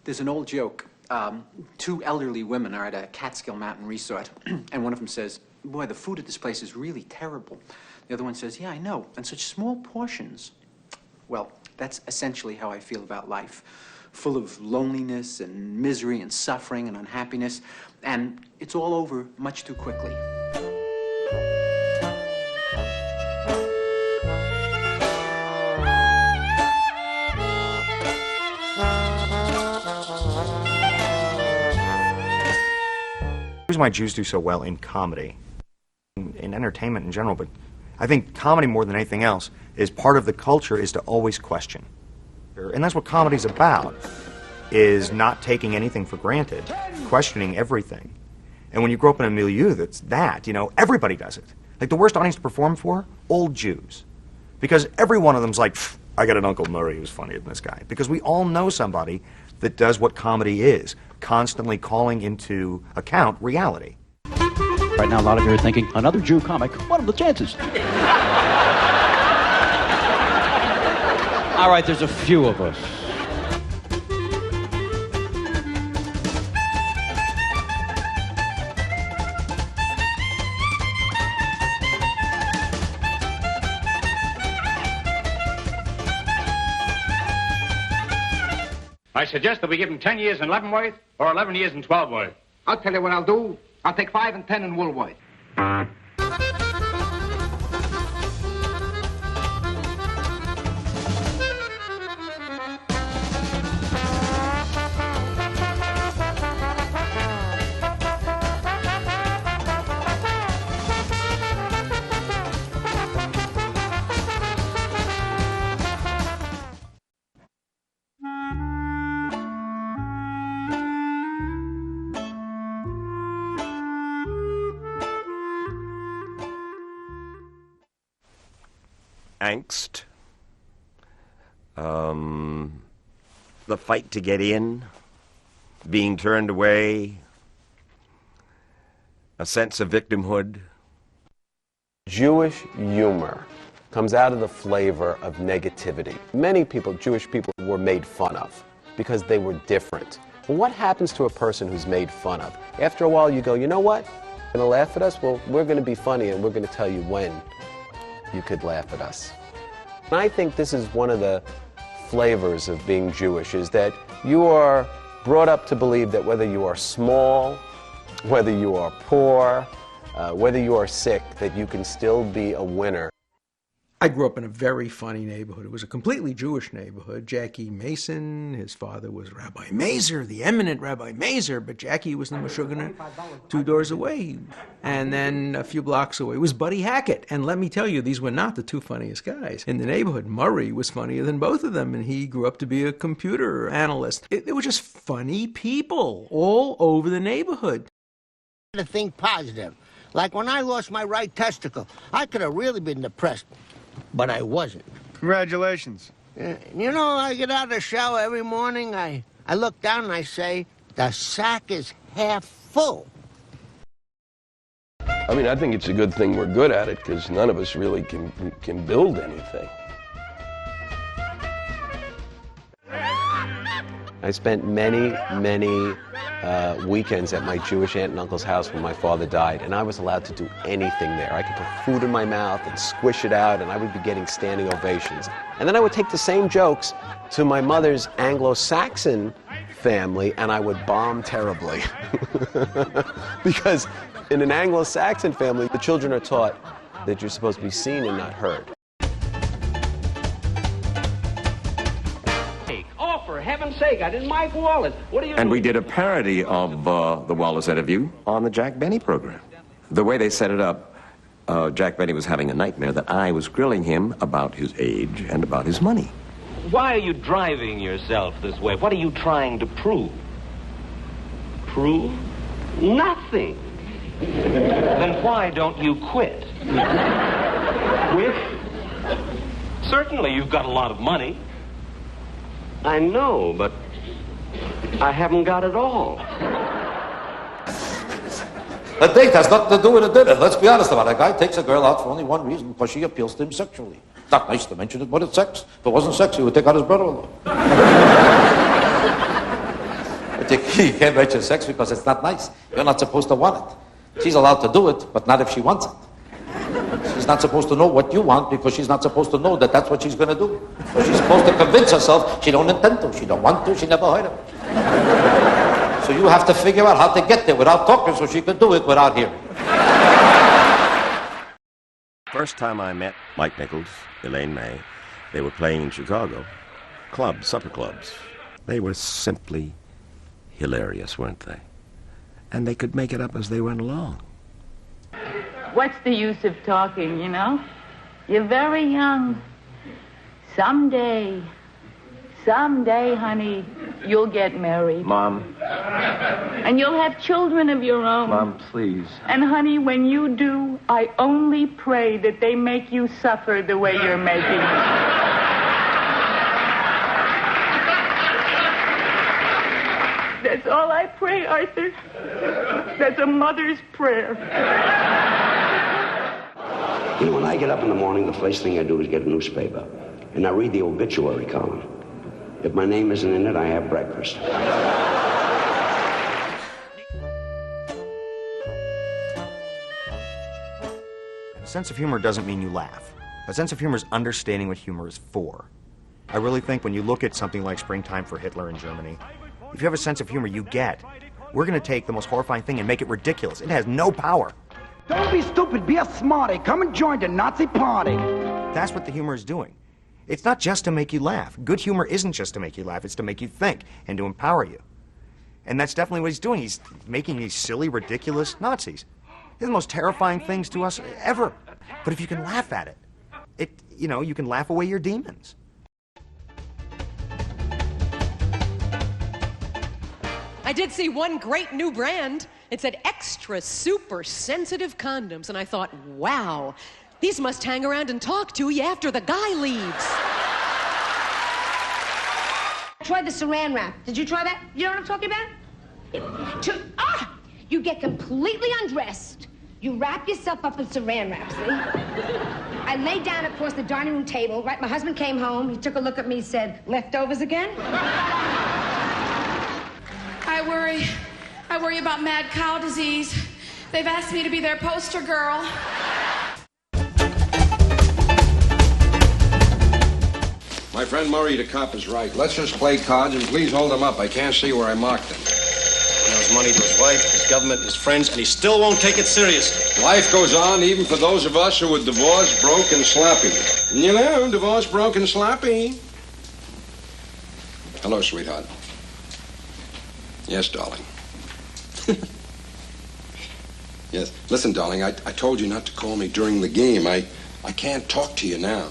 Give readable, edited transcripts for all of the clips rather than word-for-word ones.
There's an old joke. Two elderly women are at a Catskill Mountain resort, and one of them says, "Boy, the food at this place is really terrible." The other one says, "Yeah, I know, and such small portions." Well, that's essentially how I feel about life. Full of loneliness and misery and suffering and unhappiness, and it's all over much too quickly. The reason why Jews do so well in comedy, in entertainment in general, but I think comedy more than anything else is part of the culture is to always question. And that's what comedy's about, is not taking anything for granted, questioning everything. And when you grow up in a milieu that's that, you know, everybody does it. Like the worst audience to perform for? Old Jews. Because every one of them's like, I got an Uncle Murray who's funnier than this guy. Because we all know somebody that does what comedy is, constantly calling into account reality. Right now, a lot of you are thinking, another Jew comic, what are the chances? All right, there's a few of us. I suggest that we give him 10 years in Leavenworth or 11 years in Twelveworth. I'll tell you what I'll do. I'll take 5 and 10 in Woolworth. Angst, the fight to get in, being turned away, a sense of victimhood. Jewish humor comes out of the flavor of negativity. Many people, Jewish people, were made fun of because they were different. Well, what happens to a person who's made fun of? After a while you go, you know what? You're gonna laugh at us? Well, we're gonna be funny and we're gonna tell you when you could laugh at us. And I think this is one of the flavors of being Jewish, is that you are brought up to believe that whether you are small, whether you are poor, whether you are sick, that you can still be a winner. I grew up in a very funny neighborhood. It was a completely Jewish neighborhood. Jackie Mason, his father was Rabbi Mazer, the eminent Rabbi Mazer, but Jackie was the Meshuggah 2 doors away. And then a few blocks away was Buddy Hackett. And let me tell you, these were not the two funniest guys in the neighborhood. Murray was funnier than both of them, and he grew up to be a computer analyst. They were just funny people all over the neighborhood. To think positive. Like when I lost my right testicle, I could have really been depressed. But I wasn't. Congratulations. You know, I get out of the shower every morning, I look down and I say, the sack is half full. I mean, I think it's a good thing we're good at it, because none of us really can build anything. I spent many weekends at my Jewish aunt and uncle's house when my father died, and I was allowed to do anything there. I could put food in my mouth and squish it out, and I would be getting standing ovations. And then I would take the same jokes to my mother's Anglo-Saxon family, and I would bomb terribly. Because in an Anglo-Saxon family, the children are taught that you're supposed to be seen and not heard. For heaven's sake, I didn't Mike Wallace. What are you And doing? we did a parody of the Wallace interview on the Jack Benny program. The way they set it up, Jack Benny was having a nightmare that I was grilling him about his age and about his money. Why are you driving yourself this way? What are you trying to prove? Prove? Nothing. Then why don't you quit? Quit? Certainly you've got a lot of money. I know, but I haven't got it all. A date has nothing to do with a dinner. Let's be honest about it. A guy takes a girl out for only one reason, because she appeals to him sexually. Not nice to mention it, but it's sex. If it wasn't sex, he would take out his brother-in-law. You can't write your sex because it's not nice. You're not supposed to want it. She's allowed to do it, but not if she wants it. She's not supposed to know what you want because she's not supposed to know that that's what she's going to do. So she's supposed to convince herself she don't intend to, she don't want to, she never heard of it. So you have to figure out how to get there without talking so she can do it without hearing. First time I met Mike Nichols, Elaine May, they were playing in Chicago. Clubs, supper clubs. They were simply hilarious, weren't they? And they could make it up as they went along. What's the use of talking, you know? You're very young. Someday, honey, you'll get married. Mom. And you'll have children of your own. Mom, please. And honey, when you do, I only pray that they make you suffer the way you're making me. That's all I pray, Arthur. That's a mother's prayer. You know, when I get up in the morning, the first thing I do is get a newspaper. And I read the obituary column. If my name isn't in it, I have breakfast. A sense of humor doesn't mean you laugh. A sense of humor is understanding what humor is for. I really think when you look at something like Springtime for Hitler in Germany, if you have a sense of humor, you get, we're going to take the most horrifying thing and make it ridiculous. It has no power. Don't be stupid, be a smarty. Come and join the Nazi party. That's what the humor is doing. It's not just to make you laugh. Good humor isn't just to make you laugh, it's to make you think and to empower you. And that's definitely what he's doing. He's making these silly, ridiculous Nazis. They're the most terrifying things to us ever. But if you can laugh at it, you can laugh away your demons. I did see one great new brand. It said extra super sensitive condoms, and I thought, wow, these must hang around and talk to you after the guy leaves. Try the saran wrap. Did you try that? You know what I'm talking about? You get completely undressed. You wrap yourself up in saran wrap, see? I lay down across the dining room table, right? My husband came home. He took a look at me, said, leftovers again? I worry about mad cow disease. They've asked me to be their poster girl. My friend Murray, the cop, is right. Let's just play cards and please hold him up. I can't see where I marked him. He owes money to his wife, his government, his friends, and he still won't take it seriously. Life goes on even for those of us who are divorced, broke, and sloppy. You know, divorced, broke, and sloppy. Hello, sweetheart. Yes, darling. Yes. Listen, darling, I told you not to call me during the game. I can't talk to you now.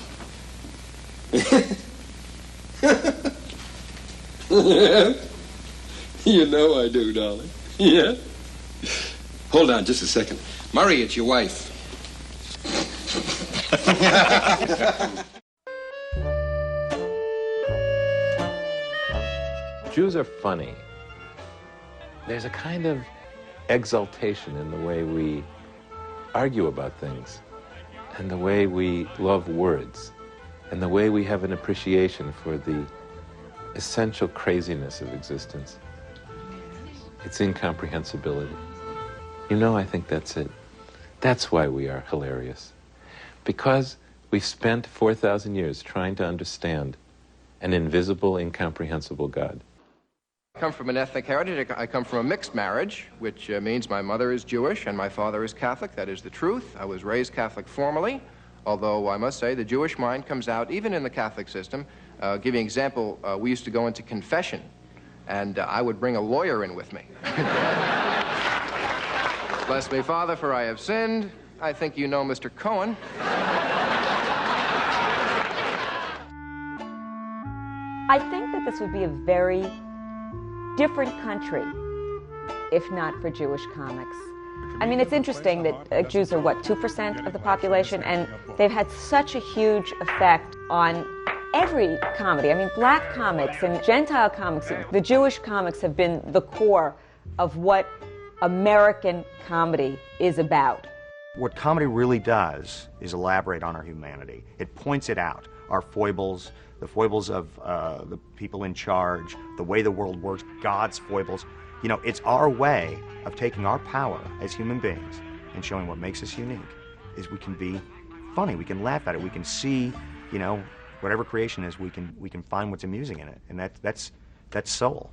You know I do, darling. Yeah. Hold on just a second. Murray, it's your wife. Jews are funny. There's a kind of exaltation in the way we argue about things, and the way we love words, and the way we have an appreciation for the essential craziness of existence. Its incomprehensibility. You know, I think that's it. That's why we are hilarious. Because we've spent 4,000 years trying to understand an invisible, incomprehensible God. I come from an ethnic heritage. I come from a mixed marriage, which means my mother is Jewish and my father is Catholic. That is the truth. I was raised Catholic formally, although I must say the Jewish mind comes out, even in the Catholic system. Give you an example, we used to go into confession, and I would bring a lawyer in with me. Bless me, Father, for I have sinned. I think you know Mr. Cohen. I think that this would be a very different country if not for Jewish comics. I mean, it's interesting that Jews are, 2% of the population, and they've had such a huge effect on every comedy. I mean, black comics and Gentile comics, the Jewish comics have been the core of what American comedy is about. What comedy really does is elaborate on our humanity. It points it out, our foibles, the foibles of the people in charge, the way the world works, God's foibles. You know, it's our way of taking our power as human beings and showing what makes us unique is we can be funny, we can laugh at it, we can see, you know, whatever creation is, we can find what's amusing in it, and that's soul.